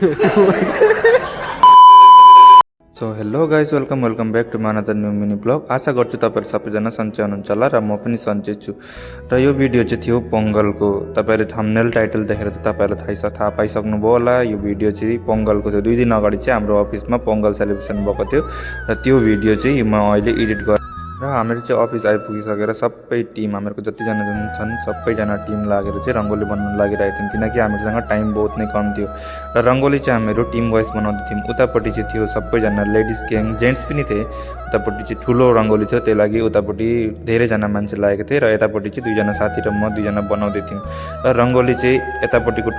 So hello guys, welcome back to my another new mini vlog. आशा गर्छु तपाईँहरू सबैजना सन्चै हुनुहुन्छ होला र म पनि सन्चै छु। र यो भिडियो चाहिँ थियो पोङ्गलको। तपाईँहरूले थम्बनेल टाइटल देखेर चाहिँ तपाईँहरूलाई थाहा पाइसक्नुभयो होला। यो भिडियो चाहिँ पोङ्गलको थियो। 2 दिन अगाडि चाहिँ हाम्रो अफिसमा पोङ्गल सेलिब्रेसन भएको थियो र त्यो भिडियो चाहिँ म अहिले एडिट गरेँ र हामीहरू चाहिँ अफिस आइपुगिसकेर सबै टिम हामीहरूको जतिजना छन् सबैजना टिम लागेर चाहिँ रङ्गोली बनाउन लागिरहेको थियौँ, किनकि हामीसँग टाइम बहुत नै कम थियो र रङ्गोली चाहिँ हामीहरू टिम वाइज बनाउँदै थियौँ। उतापट्टि चाहिँ थियो सबैजना लेडिज ग्याङ, जेन्ट्स पनि थिए। उतापट्टि चाहिँ ठुलो रङ्गोली थियो, त्यही लागि उतापट्टि धेरैजना मान्छे लागेको थिए र यतापट्टि चाहिँ 2जना साथी र म 2जना बनाउँदै थियौँ। र रङ्गोली चाहिँ यतापट्टिको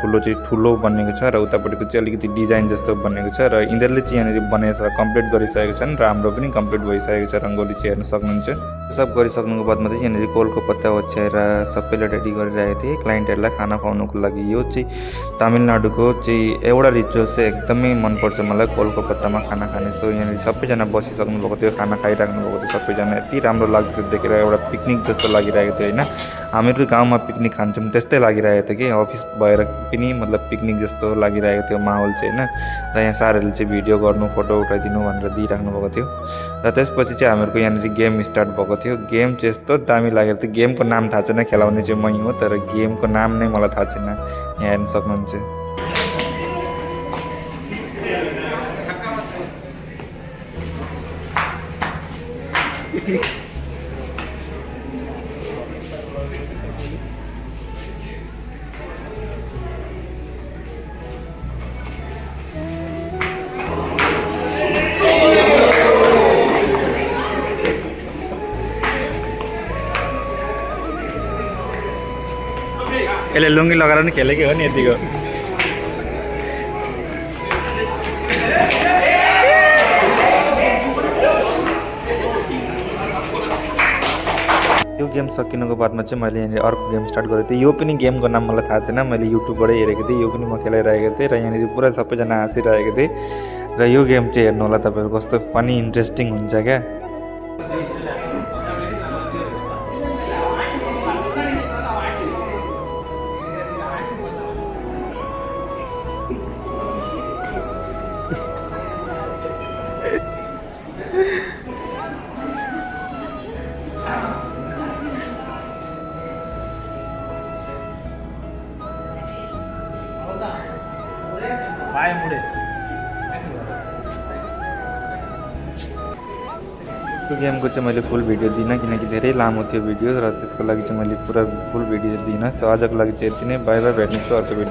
ठुलो बनेको छ र उतापट्टिको चाहिँ अलिकति डिजाइन जस्तो बनेको छ र यिनीहरूले चाहिँ यहाँनिर बनाएर कम्प्लिट गरिसकेको छन् र हाम्रो पनि कम्प्लिट भइसकेको छ। रङ्गोली चाहिँ हेर्न सक्नुहुन्छ। सब गरिसक्नुको बादमा चाहिँ यहाँनिर कोलको पत्ता ओछ्याएर सबैलाई रेडी गरिरहेको थिएँ क्लाइन्टहरूलाई खाना खुवाउनुको लागि। यो चाहिँ तमिलनाडुको चाहिँ एउटा रिचुअल चाहिँ एकदमै मनपर्छ मलाई, कोलको पत्तामा खाना खाने। सो यहाँनिर सबैजना बसिसक्नु भएको थियो, खाना खाइराख्नु भएको थियो सबैजना। यति राम्रो लाग्थ्यो देखेर, एउटा पिकनिक जस्तो लागिरहेको थियो होइन। हामीहरू गाउँमा पिकनिक खान्छौँ त्यस्तै लागिरहेको थियो कि अफिस भएर पनि मतलब पिकनिक जस्तो लागिरहेको थियो माहौल चाहिँ होइन। र यहाँ सारहरूले चाहिँ भिडियो गर्नु, फोटो उठाइदिनु भनेर दिइराख्नु भएको थियो। र त्यसपछि चाहिँ हामीहरूको यहाँनिर गेम स्टार्ट भएको थियो। गेम चाहिँ यस्तो दामी लागेको थियो। गेमको नाम थाहा छैन, खेलाउने चाहिँ मै हो, तर गेमको नाम नै मलाई थाहा छैन। यहाँ हेर्न सक्नुहुन्छ। यसले लुङ्गी लगाएर पनि खेलेकै हो नि यतिको। यो गेम सकिनुको बादमा चाहिँ मैले यहाँनिर अर्को गेम स्टार्ट गरेको थिएँ। यो पनि गेमको नाम मलाई थाहा छैन, मैले युट्युबबाटै हेरेको थिएँ। यो पनि म खेलाइरहेको थिएँ र यहाँनिर पुरा सबैजना हाँसिरहेको थिएँ। र यो गेम चाहिँ हेर्नु होला तपाईँहरू, कस्तो फनी इन्ट्रेस्टिङ हुन्छ क्या। त्यो गेमको चाहिँ मैले फुल भिडियो दिइनँ किनकि धेरै लामो थियो भिडियो र त्यसको लागि चाहिँ मैले पुरा फुल भिडियो दिइनँ। सो आजको लागि चाहिँ यति नै। बाई बाई, भेट्नेछु अर्को भिडियो।